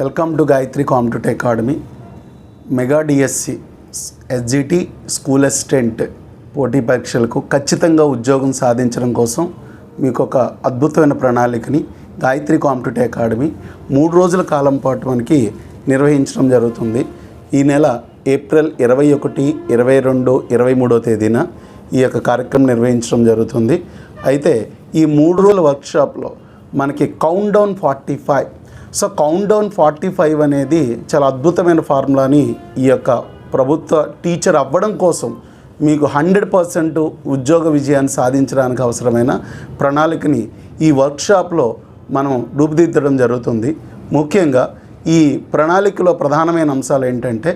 Welcome to Gayatri competitive academy. Mega DSC SGT school assistant పోటీ పరీక్షలకు ఖచ్చితంగా ఉద్యోగం సాధించడం కోసం మీకు ఒక అద్భుతమైన ప్రణాళికని గాయత్రి కాంపిటేటివ్ అకాడమీ 3 రోజుల కాలం పాటు మనకి నిర్వహించడం జరుగుతుంది. ఈ నెల ఏప్రిల్ 21, 22, 23వ తేదీన ఈ యొక్క కార్యక్రమం నిర్వహించడం జరుగుతుంది. అయితే ఈ 3 రోజుల వర్క్షాప్లో మనకి count down 45. So count down 45 అనేది చాలా అద్భుతమైన ఫార్ములాని ఈ యొక్క ప్రభుత్వ టీచర్ అవ్వడం కోసం మీకు 100% ఉద్యోగ విజయాన్ని సాధించడానికి అవసరమైన ప్రణాళికని ఈ వర్క్షాప్లో మనం రూపుదిద్దడం జరుగుతుంది. ముఖ్యంగా ఈ ప్రణాళికలో ప్రధానమైన అంశాలు ఏంటంటే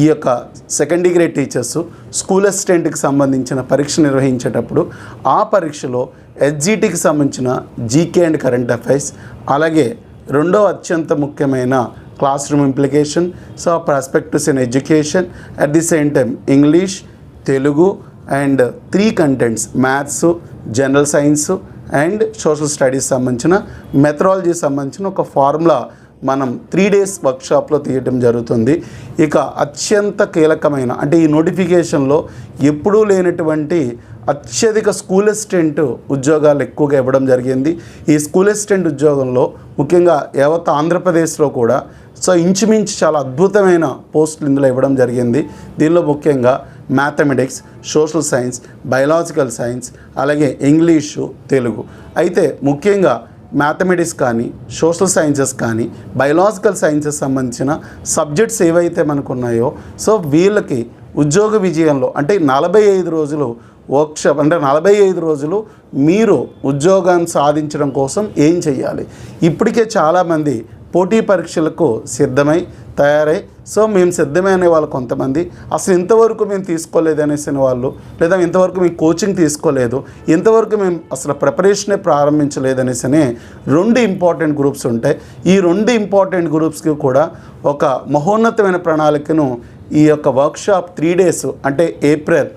ఈ యొక్క సెకండ్ డిగ్రీ టీచర్స్ స్కూల్ అసిస్టెంట్కి సంబంధించిన పరీక్ష నిర్వహించేటప్పుడు ఆ పరీక్షలో ఎస్జిటికి సంబంధించిన జీకే అండ్ కరెంట్ అఫైర్స్, అలాగే రెండవ అత్యంత ముఖ్యమైన class room implication, so prospectus in education, at the same time English, Telugu and 3 contents maths, general science and social studies సంబంధించిన మెథడాలజీ సంబంధించిన ఒక ఫార్ములా మనం 3 days వర్క్షాప్లో తీయటం జరుగుతుంది. ఇక అత్యంత కీలకమైన అంటే ఈ నోటిఫికేషన్లో ఎప్పుడూ లేనటువంటి అత్యధిక స్కూల్ అసిస్టెంట్ ఉద్యోగాలు ఎక్కువగా ఇవ్వడం జరిగింది. ఈ స్కూల్ అసిస్టెంట్ ఉద్యోగంలో ముఖ్యంగా యావత్ ఆంధ్రప్రదేశ్లో కూడా సో ఇంచుమించు చాలా అద్భుతమైన పోస్టులు ఇందులో ఇవ్వడం జరిగింది. దీనిలో ముఖ్యంగా mathematics, social science, biological science, అలాగే ఇంగ్లీషు, తెలుగు. అయితే ముఖ్యంగా మ్యాథమెటిక్స్ కానీ, సోషల్ సైన్సెస్ కానీ, బయలాజికల్ సైన్సెస్ సంబంధించిన సబ్జెక్ట్స్ ఏవైతే మనకు ఉన్నాయో సో వీళ్ళకి ఉద్యోగ విజయంలో అంటే 45 రోజులు వర్క్షాప్ అంటే 45 రోజులు మీరు ఉద్యోగాన్ని సాధించడం కోసం ఏం చేయాలి. ఇప్పటికే చాలామంది పోటీ పరీక్షలకు సిద్ధమై తయారై సో మేము సిద్ధమే అనే వాళ్ళు కొంతమంది, అసలు ఇంతవరకు మేము తీసుకోలేదు అనేసిన వాళ్ళు, లేదా ఇంతవరకు మేము కోచింగ్ తీసుకోలేదు, ఇంతవరకు మేము అసలు ప్రిపరేషనే ప్రారంభించలేదు అనేసనే 2 ఇంపార్టెంట్ గ్రూప్స్ ఉంటాయి. ఈ 2 ఇంపార్టెంట్ గ్రూప్స్కి కూడా ఒక మహోన్నతమైన ప్రణాళికను ఈ యొక్క వర్క్షాప్ 3 days అంటే ఏప్రిల్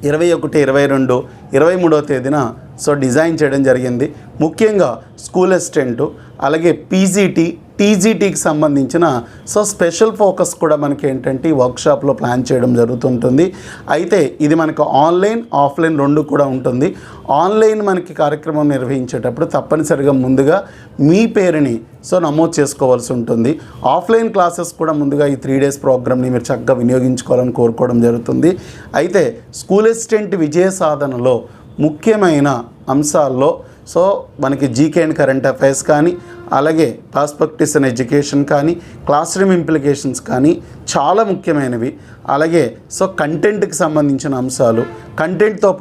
21, 22, 23వ తేదీన సో డిజైన్ చేయడం జరిగింది. ముఖ్యంగా స్కూల్ అసిస్టెంట్, అలాగే పీజీటీ, టీజీటీకి సంబంధించిన సో స్పెషల్ ఫోకస్ కూడా మనకి ఏంటంటే ఈ వర్క్షాప్లో ప్లాన్ చేయడం జరుగుతుంటుంది. అయితే ఇది మనకు ఆన్లైన్, ఆఫ్లైన్ 2 కూడా ఉంటుంది. ఆన్లైన్ మనకి కార్యక్రమం నిర్వహించేటప్పుడు తప్పనిసరిగా ముందుగా మీ పేరుని సో నమోదు చేసుకోవాల్సి ఉంటుంది. ఆఫ్లైన్ క్లాసెస్ కూడా ముందుగా ఈ 3 days ప్రోగ్రామ్ని మీరు చక్కగా వినియోగించుకోవాలని కోరుకోవడం జరుగుతుంది. అయితే స్కూల్ అసిస్టెంట్ విజయ సాధనలో ముఖ్యమైన అంశాల్లో సో మనకి జీకే అండ్ కరెంట్ అఫైర్స్ కానీ, అలాగే ప్రాస్పెక్టస్ ఇన్ ఎడ్యుకేషన్ కానీ, క్లాస్ రూమ్ ఇంప్లికేషన్స్ కానీ చాలా ముఖ్యమైనవి. అలాగే సో కంటెంట్కి సంబంధించిన అంశాలు, కంటెంట్తో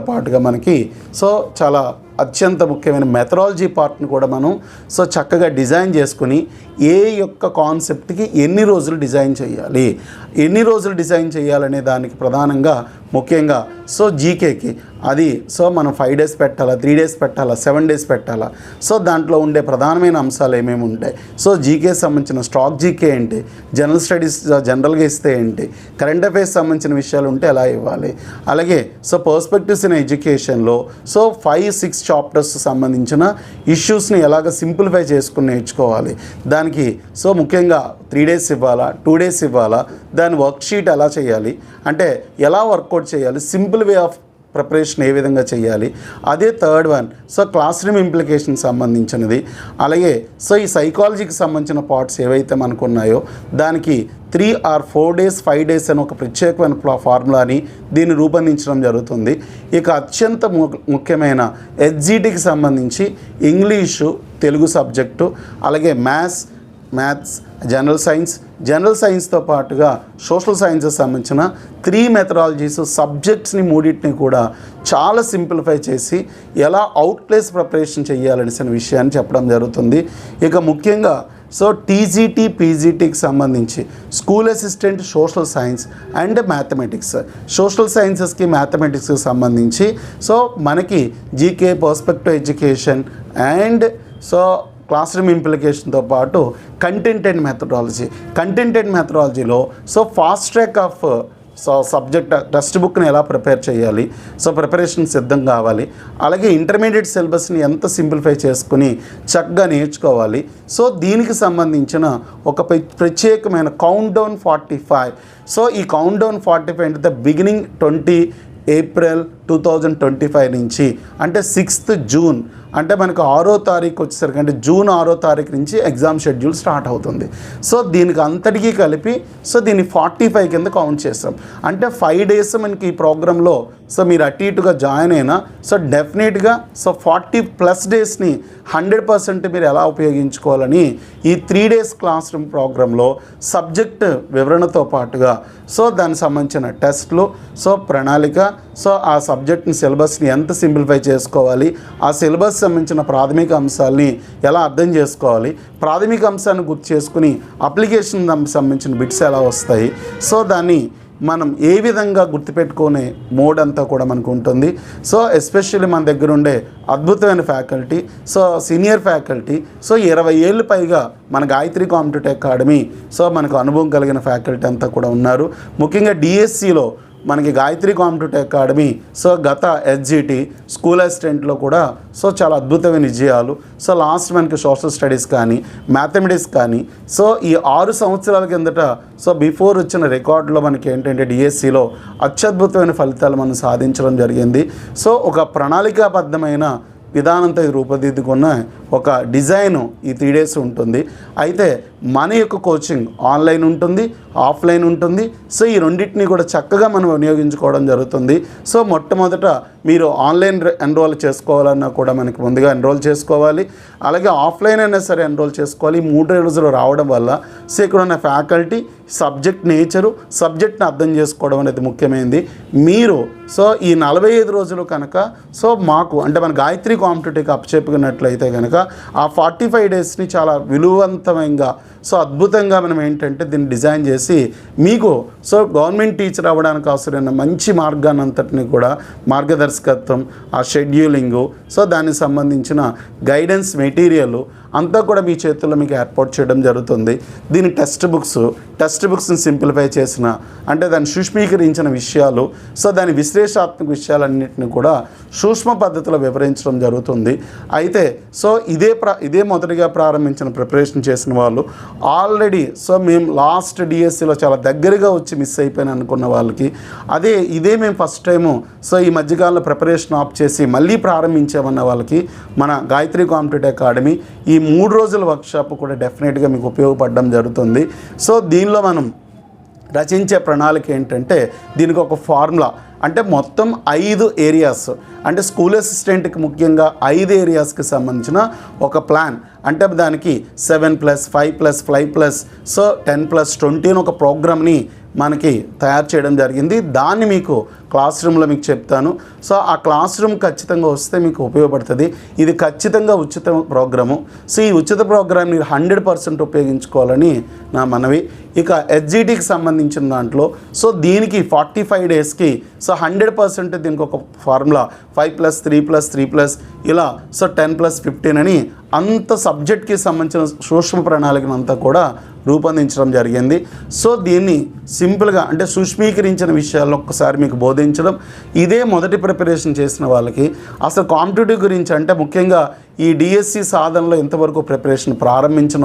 పాటుగా మనకి సో చాలా అత్యంత ముఖ్యమైన మెథడాలజీ పార్ట్ని కూడా మనం సో చక్కగా డిజైన్ చేసుకుని ఏ యొక్క కాన్సెప్ట్కి ఎన్ని రోజులు డిజైన్ చేయాలనే దానికి ప్రధానంగా ముఖ్యంగా సో జీకేకి అది సో మనం 5 days పెట్టాలా, 3 days పెట్టాలా, 7 days పెట్టాలా, సో దాంట్లో ఉండే ప్రధానమైన అంశాలు ఏమేమి ఉంటాయి, సో జీకే సంబంధించిన స్టాక్ జీకే ఏంటి, జనరల్ స్టడీస్ జనరల్గా ఇస్తే ఏంటి, కరెంట్ అఫైర్స్ సంబంధించిన విషయాలు ఉంటే ఎలా ఇవ్వాలి, అలాగే సో పర్స్పెక్టివ్స్ ఇన్ ఎడ్యుకేషన్లో సో 5-6 చాప్టర్స్ సంబంధించిన ఇష్యూస్ని ఎలాగ సింప్లిఫై చేసుకుని నేర్చుకోవాలి, దానికి సో ముఖ్యంగా 3 days ఇవ్వాలా, 2 days ఇవ్వాలా, దాని వర్క్షీట్ ఎలా చేయాలి, అంటే ఎలా వర్కౌట్ చేయాలి, సింపుల్ వే ఆఫ్ ప్రిపరేషన్ ఏ విధంగా చేయాలి, అదే third one so class room implication సంబంధించినది, అలాగే సో ఈ సైకాలజీకి సంబంధించిన పార్ట్స్ ఏవైతే మనకు ఉన్నాయో దానికి 3 or 4 days, 5 days అని ఒక ప్రత్యేకమైన ఫార్ములాని దీన్ని రూపొందించడం జరుగుతుంది. ఇక అత్యంత ముఖ్యమైన ఎస్జిటికి సంబంధించి ఇంగ్లీషు, తెలుగు సబ్జెక్టు, అలాగే మ్యాథ్స్, జనరల్ సైన్స్తో పాటుగా సోషల్ సైన్సెస్ సంబంధించిన 3 మెథడాలజీస్ సబ్జెక్ట్స్ని 3 కూడా చాలా సింప్లిఫై చేసి ఎలా అవుట్ప్లేస్ ప్రిపరేషన్ చేయాలనేసిన విషయాన్ని చెప్పడం జరుగుతుంది. ఇక ముఖ్యంగా సో టీజీటీ, పీజీటీకి సంబంధించి school assistant social science and mathematics, social సైన్సెస్కి మ్యాథమెటిక్స్కి సంబంధించి సో మనకి GK, perspective education and so classroom ఇంప్లికేషన్తో పాటు కంటెంట్ అండ్ మెథడాలజీలో so fast track of so subject text బుక్ని ఎలా ప్రిపేర్ చేయాలి, సో ప్రిపరేషన్ సిద్ధం కావాలి, అలాగే ఇంటర్మీడియట్ సిలబస్ని ఎంత సింప్లిఫై చేసుకుని చక్కగా నేర్చుకోవాలి. సో దీనికి సంబంధించిన ఒక ప్రత్యేకమైన కౌంట్ డౌన్ 45. సో ఈ కౌంట్ డౌన్ 45 అంటే ద బిగినింగ్ 20 ఏప్రిల్ 2025 నుంచి అంటే 6th జూన్ అంటే మనకు 6వ తారీఖు వచ్చేసరికి అంటే జూన్ 6వ తారీఖు నుంచి ఎగ్జామ్ షెడ్యూల్ స్టార్ట్ అవుతుంది. సో దీనికి అంతటికీ కలిపి సో దీన్ని 45 కింద కౌంట్ చేస్తాం. అంటే 5 days మనకి ఈ ప్రోగ్రాంలో సో మీరు అటు ఇటుగా జాయిన్ అయినా సో డెఫినెట్గా సో 40+ డేస్ని 100% మీరు ఎలా ఉపయోగించుకోవాలని ఈ 3 days క్లాస్ రూమ్ ప్రోగ్రాంలో సబ్జెక్ట్ వివరణతో పాటుగా సో దానికి సంబంధించిన టెస్ట్లు, సో ప్రణాళిక, సో ఆ సబ్జెక్ట్ని సిలబస్ని ఎంత సింప్లిఫై చేసుకోవాలి, ఆ సిలబస్ సంబంధించిన ప్రాథమిక అంశాలని ఎలా అర్థం చేసుకోవాలి, ప్రాథమిక అంశాన్ని గుర్తు చేసుకుని అప్లికేషన్ సంబంధించిన బిట్స్ ఎలా వస్తాయి, సో దాన్ని మనం ఏ విధంగా గుర్తుపెట్టుకునే మోడ్ అంతా కూడా మనకు ఉంటుంది. సో ఎస్పెషల్లీ మన దగ్గర ఉండే అద్భుతమైన faculty, so senior faculty, so 20 ఏళ్ళు పైగా మన గాయత్రి కాంపిటేటివ్ అకాడమీ సో మనకు అనుభవం కలిగిన ఫ్యాకల్టీ అంతా కూడా ఉన్నారు. ముఖ్యంగా డిఎస్సిలో మనకి గాయత్రి కాంపిటేటివ్ అకాడమీ సో గత ఎస్జిటి స్కూల్ అసిస్టెంట్లో కూడా సో చాలా అద్భుతమైన విజయాలు. సో లాస్ట్ మనకి సోషల్ స్టడీస్ కానీ మ్యాథమెటిక్స్ కానీ సో ఈ 6 సంవత్సరాల కిందట సో బిఫోర్ వచ్చిన రికార్డులో మనకి ఏంటంటే డిఎస్సిలో అత్యద్భుతమైన ఫలితాలు మనం సాధించడం జరిగింది. సో ఒక ప్రణాళికాబద్ధమైన విధానంతో రూపుదిద్దుకున్న ఒక డిజైను ఈ 3 days ఉంటుంది. అయితే మన యొక్క కోచింగ్ ఆన్లైన్ ఉంటుంది, ఆఫ్లైన్ ఉంటుంది. సో ఈ రెండింటిని కూడా చక్కగా మనం వినియోగించుకోవడం జరుగుతుంది. సో మొట్టమొదట మీరు ఆన్లైన్ ఎన్రోల్ చేసుకోవాలన్నా కూడా మనకి ముందుగా ఎన్రోల్ చేసుకోవాలి, అలాగే ఆఫ్లైన్ అయినా సరే ఎన్రోల్ చేసుకోవాలి. 3 రోజులు రావడం వల్ల సో ఇక్కడ ఉన్న ఫ్యాకల్టీ, సబ్జెక్ట్ నేచరు, సబ్జెక్ట్ని అర్థం చేసుకోవడం అనేది ముఖ్యమైనది. మీరు సో ఈ 45 రోజులు కనుక సో మాకు అంటే మన గాయత్రి కాంపిటేటివ్కి అప్పచెప్పుకున్నట్లయితే కనుక ఆ 45 డేస్ని చాలా విలువవంతమైన సో అద్భుతంగా మనం ఏంటంటే దీన్ని డిజైన్ చేసి మీకు సో గవర్నమెంట్ టీచర్ అవ్వడానికి అవసరమైన మంచి మార్గాన్ని అంతటిని కూడా మార్గదర్శకత్వం, ఆ షెడ్యూలింగు, సో దానికి సంబంధించిన గైడెన్స్ మెటీరియల్ అంతా కూడా మీ చేతుల్లో మీకు ఏర్పాటు చేయడం జరుగుతుంది. దీని టెక్స్ట్ బుక్స్ని సింప్లిఫై చేసిన అంటే దాన్ని సూక్ష్మీకరించిన విషయాలు, సో దాని విశ్లేషణాత్మక విషయాలన్నింటినీ కూడా సూక్ష్మ పద్ధతిలో వివరించడం జరుగుతుంది. అయితే సో ఇదే మొదటిగా ప్రారంభించిన ప్రిపరేషన్ చేసిన వాళ్ళు ఆల్రెడీ సో మేము లాస్ట్ డిఎస్సిలో చాలా దగ్గరగా వచ్చి మిస్ అయిపోయిన అనుకున్న వాళ్ళకి ఇదే మేము ఫస్ట్ టైము సో ఈ మధ్యకాలంలో ప్రిపరేషన్ ఆఫ్ చేసి మళ్ళీ ప్రారంభించామన్న వాళ్ళకి మన గాయత్రి కాంపిటేటివ్ అకాడమీ ఈ 3 రోజుల వర్క్షాప్ కూడా డెఫినెట్గా మీకు ఉపయోగపడడం జరుగుతుంది. సో దీనిలో మనం రచించే ప్రణాళిక ఏంటంటే దీనికి ఒక ఫార్ములా అంటే మొత్తం 5 ఏరియాస్ అంటే స్కూల్ అసిస్టెంట్కి ముఖ్యంగా 5 ఏరియాస్కి సంబంధించిన ఒక ప్లాన్ అంటే దానికి 7+5+5+ సో 10+20 అని ఒక ప్రోగ్రామ్ని మనకి తయారు చేయడం జరిగింది. దాన్ని మీకు క్లాస్ రూమ్లో మీకు చెప్తాను. సో ఆ క్లాస్ రూమ్ ఖచ్చితంగా వస్తే మీకు ఉపయోగపడుతుంది. ఇది ఖచ్చితంగా ఉచిత ప్రోగ్రాము. సో ఈ ఉచిత ప్రోగ్రామ్ మీరు 100% ఉపయోగించుకోవాలని నా మనవి. ఇక ఎస్జిటికి సంబంధించిన దాంట్లో సో దీనికి 45 డేస్కి సో 100% దీనికి ఒక ఫార్ములా 5+3+3+ ఇలా సో 10+15 అని అంత సబ్జెక్ట్కి సంబంధించిన సూక్ష్మ ప్రణాళికను అంతా కూడా రూపొందించడం జరిగింది. సో దీన్ని సింపుల్గా అంటే సూక్ష్మీకరించిన విషయాల్లో ఒక్కసారి మీకు బోధించడం, ఇదే మొదటి ప్రిపరేషన్ చేసిన వాళ్ళకి అసలు కాంపిటేటివ్ గురించి అంటే ముఖ్యంగా ఈ డిఎస్సి సాధనలో ఎంతవరకు ప్రిపరేషన్ ప్రారంభించిన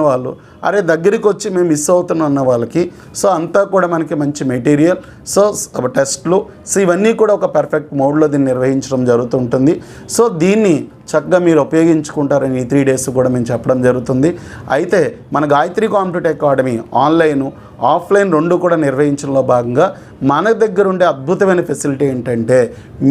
వాళ్ళు అరే దగ్గరికి వచ్చి మేము మిస్ అవుతున్నాం అన్న వాళ్ళకి సో అంతా కూడా మనకి మంచి మెటీరియల్, సో టెస్ట్లు, సో ఇవన్నీ కూడా ఒక పర్ఫెక్ట్ మోడ్లో దీన్ని నిర్వహించడం జరుగుతుంటుంది. సో దీన్ని చక్కగా మీరు ఉపయోగించుకుంటారని ఈ 3 days కూడా మేము చెప్పడం జరుగుతుంది. అయితే మన Gayatri competitive academy online, offline 2 కూడా నిర్వహించడంలో భాగంగా మన దగ్గర ఉండే అద్భుతమైన ఫెసిలిటీ ఏంటంటే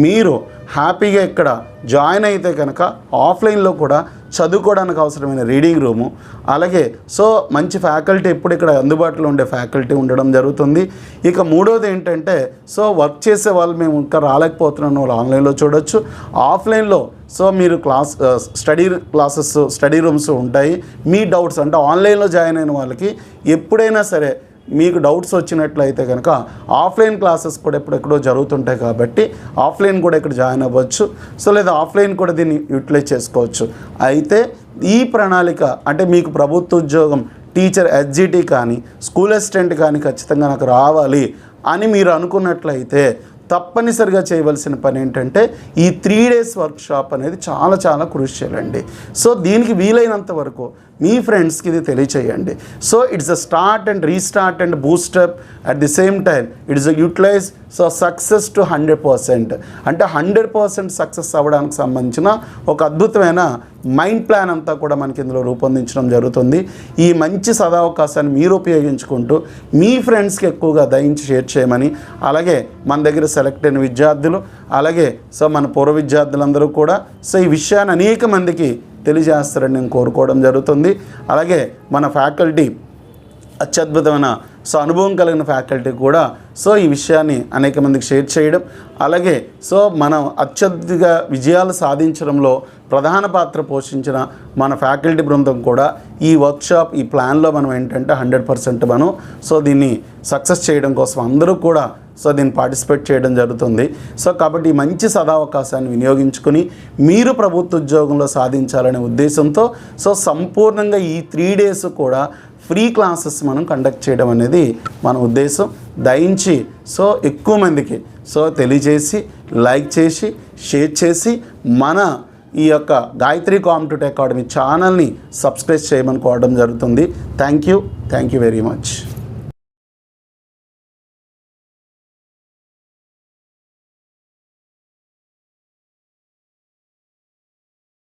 మీరు హ్యాపీగా ఇక్కడ జాయిన్ అయితే కనుక ఆఫ్లైన్లో కూడా చదువుకోవడానికి అవసరమైన రీడింగ్ రూము, అలాగే సో మంచి ఫ్యాకల్టీ ఎప్పుడు ఇక్కడ అందుబాటులో ఉండే ఫ్యాకల్టీ ఉండడం జరుగుతుంది. ఇక 3వది ఏంటంటే సో వర్క్ చేసే వాళ్ళు మేము ఇంకా రాలేకపోతున్నాం వాళ్ళు ఆన్లైన్లో చూడొచ్చు. ఆఫ్లైన్లో సో మీరు స్టడీ రూమ్స్ ఉంటాయి. మీ డౌట్స్ అంటే ఆన్లైన్లో జాయిన్ అయిన వాళ్ళకి ఎప్పుడైనా సరే మీకు డౌట్స్ వచ్చినట్లయితే కనుక ఆఫ్లైన్ క్లాసెస్ కూడా ఎప్పుడెక్కడో జరుగుతుంటాయి కాబట్టి ఆఫ్లైన్ కూడా ఇక్కడ జాయిన్ అవ్వచ్చు. సో లేదా ఆఫ్లైన్ కూడా దీన్ని యూటిలైజ్ చేసుకోవచ్చు. అయితే ఈ ప్రణాళిక అంటే మీకు ప్రభుత్వ ఉద్యోగం టీచర్ ఎస్జిటి కానీ స్కూల్ అసిస్టెంట్ కానీ ఖచ్చితంగా నాకు రావాలి అని మీరు అనుకున్నట్లయితే తప్పనిసరిగా చేయవలసిన పని ఏంటంటే ఈ 3 days వర్క్షాప్ అనేది చాలా చాలా క్రూషియల్ అండి. సో దీనికి వీలైనంత వరకు మీ ఫ్రెండ్స్కి ఇది తెలియచేయండి. So it's a start and restart and boost up at the same time it's a utilise so success to 100%. అంటే 100% సక్సెస్ అవ్వడానికి సంబంధించిన ఒక అద్భుతమైన మైండ్ ప్లాన్ అంతా కూడా మనకి ఇందులో రూపొందించడం జరుగుతుంది. ఈ మంచి సదావకాశాన్ని మీరు ఉపయోగించుకుంటూ మీ ఫ్రెండ్స్కి ఎక్కువగా దయించి షేర్ చేయమని, అలాగే మన దగ్గర సెలెక్ట్ అయిన విద్యార్థులు, అలాగే సో మన పూర్వ విద్యార్థులందరూ కూడా సో ఈ విషయాన్ని అనేక మందికి తెలియజేస్తారని నేను కోరుకోవడం జరుగుతుంది. అలాగే మన ఫ్యాకల్టీ అత్యద్భుతమైన సో అనుభవం కలిగిన ఫ్యాకల్టీ కూడా సో ఈ విషయాన్ని అనేక మందికి షేర్ చేయడం, అలాగే సో మనం అత్యధిక విజయాలు సాధించడంలో ప్రధాన పాత్ర పోషించిన మన ఫ్యాకల్టీ బృందం కూడా ఈ వర్క్షాప్ ఈ ప్లాన్లో మనం ఏంటంటే 100% మనం సో దీన్ని సక్సెస్ చేయడం కోసం అందరూ కూడా సో దీన్ని పార్టిసిపేట్ చేయడం జరుగుతుంది. సో కాబట్టి ఈ మంచి సదావకాశాన్ని వినియోగించుకుని మీరు ప్రభుత్వ ఉద్యోగంలో సాధించాలనే ఉద్దేశంతో సో సంపూర్ణంగా ఈ 3 days కూడా ఫ్రీ క్లాసెస్ మనం కండక్ట్ చేయడం అనేది మన ఉద్దేశం. దయించి సో ఎక్కువ మందికి సో తెలియజేసి, లైక్ చేసి, షేర్ చేసి మన ఈ యొక్క గాయత్రి కాంపిటేటివ్ అకాడమీ ఛానల్ని సబ్స్క్రైబ్ చేయమని కోరడం జరుగుతుంది. Thank you very much.